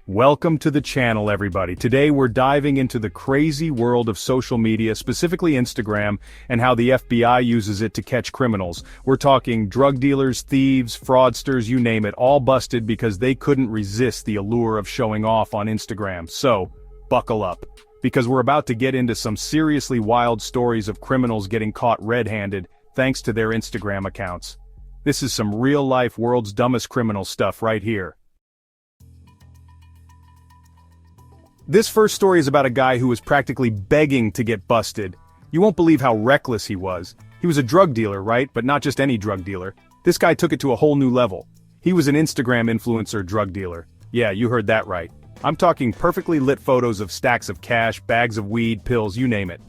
Welcome to the channel, everybody. Today we're diving into the crazy world of social media, specifically Instagram, and how the FBI uses it to catch criminals. We're talking drug dealers, thieves, fraudsters, you name it, all busted because they couldn't resist the allure of showing off on Instagram. So, buckle up, because we're about to get into some seriously wild stories of criminals getting caught red-handed thanks to their Instagram accounts. This is some real-life world's dumbest criminal stuff right here. This first story is about a guy who was practically begging to get busted. You won't believe how reckless he was. He was a drug dealer, right? But not just any drug dealer. This guy took it to a whole new level. He was an Instagram influencer drug dealer. Yeah, you heard that right. I'm talking perfectly lit photos of stacks of cash, bags of weed, pills, you name it.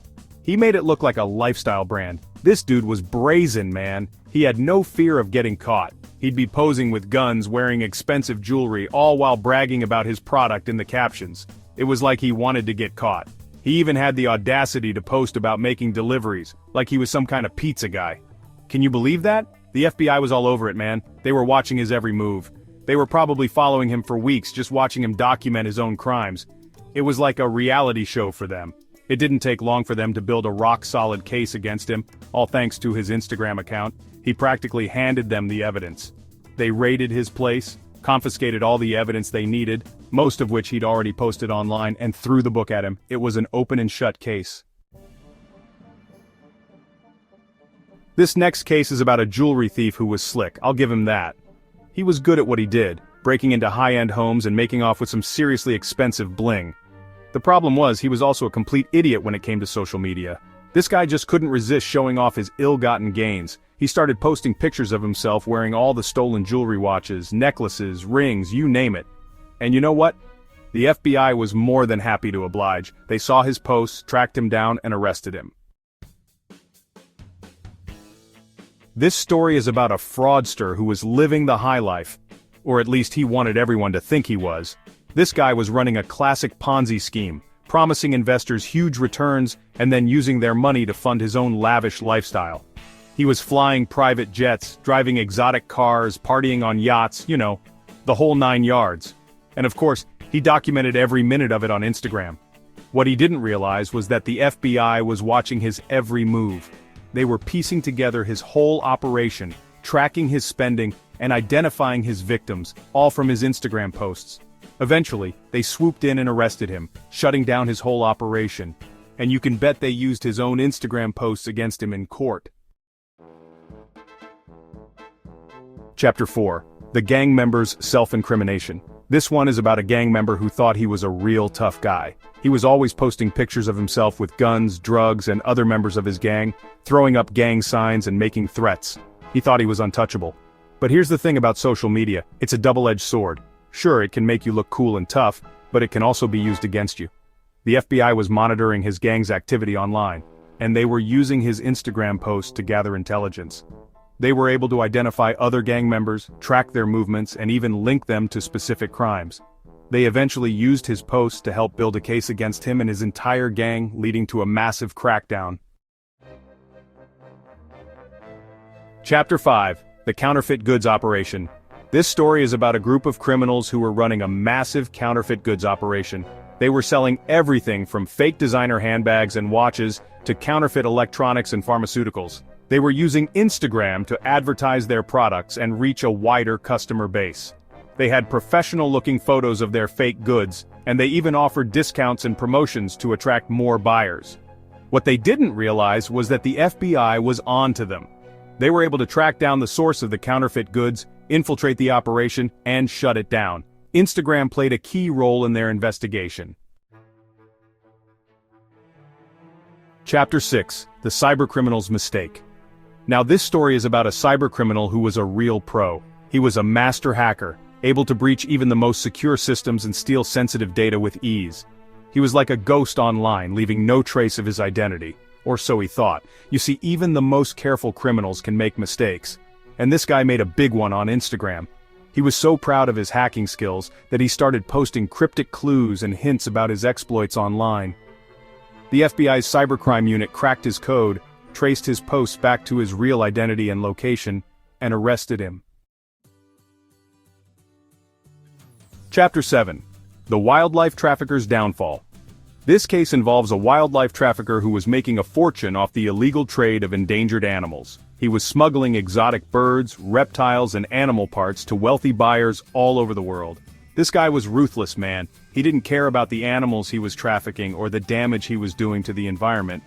He made it look like a lifestyle brand. This dude was brazen, man. He had no fear of getting caught. He'd be posing with guns, wearing expensive jewelry, all while bragging about his product in the captions. It was like he wanted to get caught. He even had the audacity to post about making deliveries, like he was some kind of pizza guy. Can you believe that? The FBI was all over it, man. They were watching his every move. They were probably following him for weeks, just watching him document his own crimes. It was like a reality show for them. It didn't take long for them to build a rock-solid case against him, all thanks to his Instagram account. He practically handed them the evidence. They raided his place, confiscated all the evidence they needed, most of which he'd already posted online, and threw the book at him. It was an open and shut case. This next case is about a jewelry thief who was slick, I'll give him that. He was good at what he did, breaking into high-end homes and making off with some seriously expensive bling. The problem was he was also a complete idiot when it came to social media. This guy just couldn't resist showing off his ill-gotten gains. He started posting pictures of himself wearing all the stolen jewelry, watches, necklaces, rings, you name it. And you know what? The FBI was more than happy to oblige. They saw his posts, tracked him down, and arrested him. This story is about a fraudster who was living the high life. Or at least he wanted everyone to think he was. This guy was running a classic Ponzi scheme, promising investors huge returns and then using their money to fund his own lavish lifestyle. He was flying private jets, driving exotic cars, partying on yachts, you know, the whole 9 yards. And of course, he documented every minute of it on Instagram. What he didn't realize was that the FBI was watching his every move. They were piecing together his whole operation, tracking his spending, and identifying his victims, all from his Instagram posts. Eventually, they swooped in and arrested him, shutting down his whole operation. And you can bet they used his own Instagram posts against him in court. Chapter 4. The Gang Member's Self-Incrimination. This one is about a gang member who thought he was a real tough guy. He was always posting pictures of himself with guns, drugs, and other members of his gang, throwing up gang signs and making threats. He thought he was untouchable. But here's the thing about social media, it's a double-edged sword. Sure, it can make you look cool and tough, but it can also be used against you. The FBI was monitoring his gang's activity online, and they were using his Instagram posts to gather intelligence. They were able to identify other gang members, track their movements, and even link them to specific crimes. They eventually used his posts to help build a case against him and his entire gang, leading to a massive crackdown. Chapter 5. The Counterfeit Goods Operation. This story is about a group of criminals who were running a massive counterfeit goods operation. They were selling everything from fake designer handbags and watches to counterfeit electronics and pharmaceuticals. They were using Instagram to advertise their products and reach a wider customer base. They had professional-looking photos of their fake goods, and they even offered discounts and promotions to attract more buyers. What they didn't realize was that the FBI was onto them. They were able to track down the source of the counterfeit goods, infiltrate the operation, and shut it down. Instagram played a key role in their investigation. Chapter 6. The Cybercriminal's Mistake. Now this story is about a cybercriminal who was a real pro. He was a master hacker, able to breach even the most secure systems and steal sensitive data with ease. He was like a ghost online, leaving no trace of his identity. Or so he thought. You see, even the most careful criminals can make mistakes. And this guy made a big one on Instagram. He was so proud of his hacking skills that he started posting cryptic clues and hints about his exploits online. The FBI's cybercrime unit cracked his code, traced his posts back to his real identity and location, and arrested him. Chapter 7. The wildlife trafficker's downfall. This case involves a wildlife trafficker who was making a fortune off the illegal trade of endangered animals. He was smuggling exotic birds, reptiles, and animal parts to wealthy buyers all over the world. This guy was ruthless, man. He didn't care about the animals he was trafficking or the damage he was doing to the environment.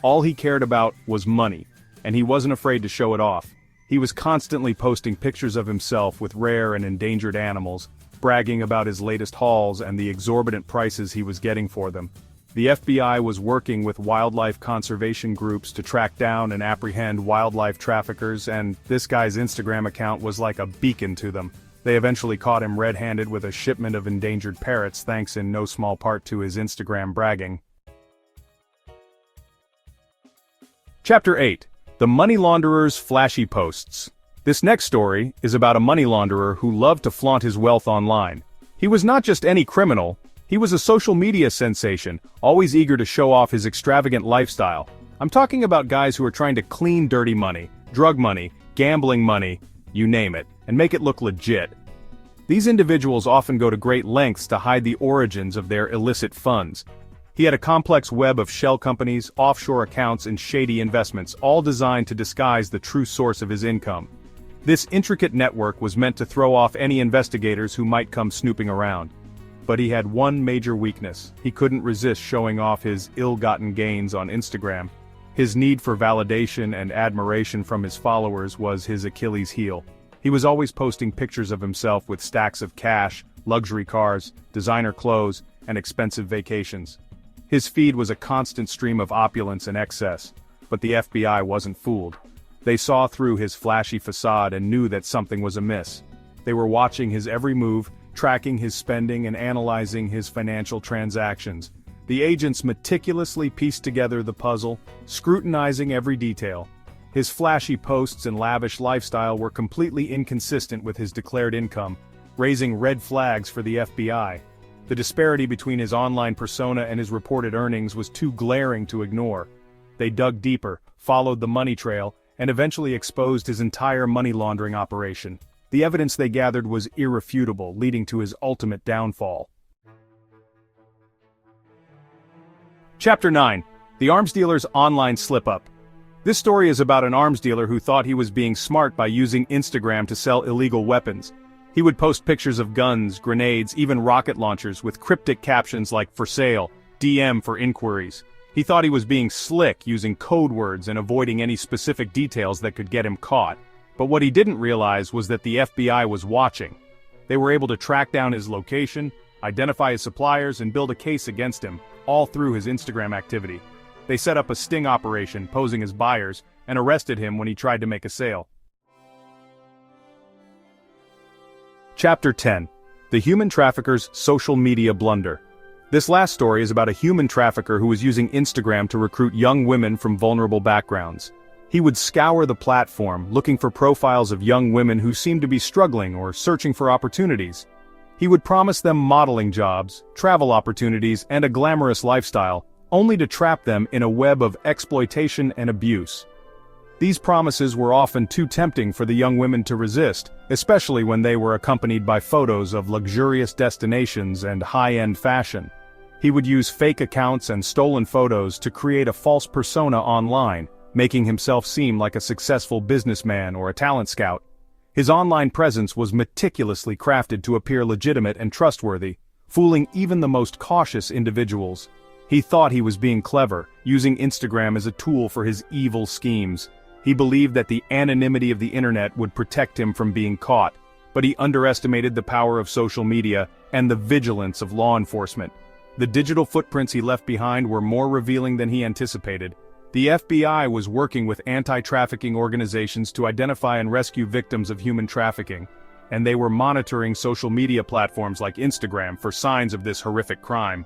All he cared about was money, and he wasn't afraid to show it off. He was constantly posting pictures of himself with rare and endangered animals, bragging about his latest hauls and the exorbitant prices he was getting for them. The FBI was working with wildlife conservation groups to track down and apprehend wildlife traffickers, and this guy's Instagram account was like a beacon to them. They eventually caught him red-handed with a shipment of endangered parrots, thanks in no small part to his Instagram bragging. Chapter 8. The Money Launderer's Flashy Posts. This next story is about a money launderer who loved to flaunt his wealth online. He was not just any criminal, he was a social media sensation, always eager to show off his extravagant lifestyle. I'm talking about guys who are trying to clean dirty money, drug money, gambling money, you name it, and make it look legit. These individuals often go to great lengths to hide the origins of their illicit funds. He had a complex web of shell companies, offshore accounts, and shady investments, all designed to disguise the true source of his income. This intricate network was meant to throw off any investigators who might come snooping around. But he had one major weakness. He couldn't resist showing off his ill-gotten gains on Instagram. His need for validation and admiration from his followers was his Achilles heel. He was always posting pictures of himself with stacks of cash, luxury cars, designer clothes, and expensive vacations. His feed was a constant stream of opulence and excess, but the FBI wasn't fooled. They saw through his flashy facade and knew that something was amiss. They were watching his every move, tracking his spending and analyzing his financial transactions. The agents meticulously pieced together the puzzle, scrutinizing every detail. His flashy posts and lavish lifestyle were completely inconsistent with his declared income, raising red flags for the FBI. The disparity between his online persona and his reported earnings was too glaring to ignore. They dug deeper, followed the money trail, and eventually exposed his entire money laundering operation. The evidence they gathered was irrefutable, leading to his ultimate downfall. Chapter 9. The Arms Dealer's Online Slip-Up. This story is about an arms dealer who thought he was being smart by using Instagram to sell illegal weapons. He would post pictures of guns, grenades, even rocket launchers with cryptic captions like "For sale," "DM for inquiries." He thought he was being slick, using code words and avoiding any specific details that could get him caught. But what he didn't realize was that the FBI was watching. They were able to track down his location, identify his suppliers, and build a case against him, all through his Instagram activity. They set up a sting operation, posing as buyers, and arrested him when he tried to make a sale. Chapter 10. The Human Trafficker's Social Media Blunder. This last story is about a human trafficker who was using Instagram to recruit young women from vulnerable backgrounds. He would scour the platform, looking for profiles of young women who seemed to be struggling or searching for opportunities. He would promise them modeling jobs, travel opportunities, and a glamorous lifestyle, only to trap them in a web of exploitation and abuse. These promises were often too tempting for the young women to resist, especially when they were accompanied by photos of luxurious destinations and high-end fashion. He would use fake accounts and stolen photos to create a false persona online, making himself seem like a successful businessman or a talent scout. His online presence was meticulously crafted to appear legitimate and trustworthy, fooling even the most cautious individuals. He thought he was being clever, using Instagram as a tool for his evil schemes. He believed that the anonymity of the internet would protect him from being caught, but he underestimated the power of social media and the vigilance of law enforcement. The digital footprints he left behind were more revealing than he anticipated. The FBI was working with anti-trafficking organizations to identify and rescue victims of human trafficking, and they were monitoring social media platforms like Instagram for signs of this horrific crime.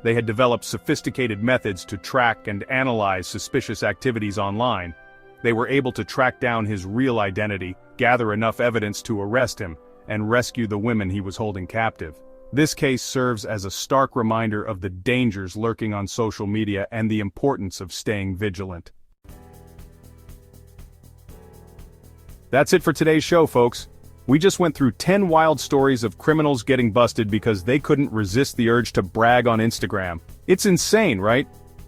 They had developed sophisticated methods to track and analyze suspicious activities online. They were able to track down his real identity, gather enough evidence to arrest him, and rescue the women he was holding captive. This case serves as a stark reminder of the dangers lurking on social media and the importance of staying vigilant. That's it for today's show, folks. We just went through 10 wild stories of criminals getting busted because they couldn't resist the urge to brag on Instagram. It's insane, right?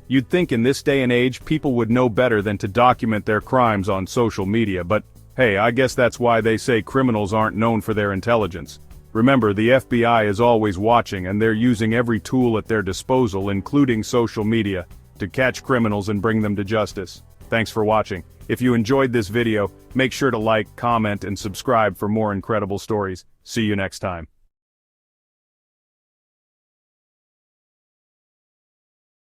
You'd think in this day and age people would know better than to document their crimes on social media, but hey, I guess that's why they say criminals aren't known for their intelligence. Remember, the FBI is always watching and they're using every tool at their disposal, including social media, to catch criminals and bring them to justice. Thanks for watching. If you enjoyed this video, make sure to like, comment, and subscribe for more incredible stories. See you next time.